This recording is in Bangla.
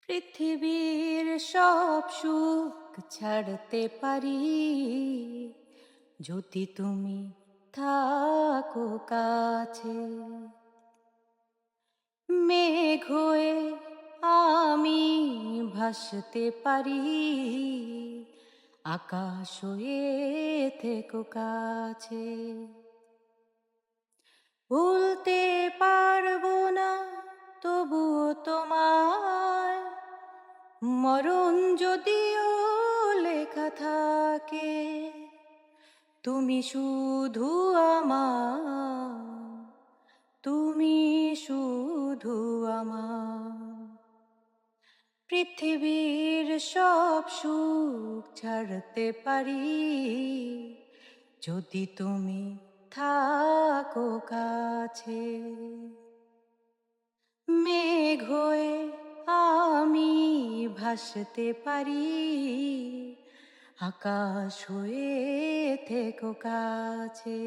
পৃথিবীর সব সুখ ছাড়তে পারি যদি তুমি থাকো কাছে। মেঘ হয়ে আমি ভাসতে পারি, আকাশ হয়ে থেকো কাছে। ভুলতে পারবো না তবুও তোমায়, মরণ যদিও লেখা থাকে। তুমি শুধু আমার, তুমি শুধু আমার। পৃথিবীর সব সুখ ছাড়তে পারি যদি তুমি থাকো কাছে। মেঘ হয়ে আমি ভাসতে পারি, আকাশ হয়ে থেকো কাছে।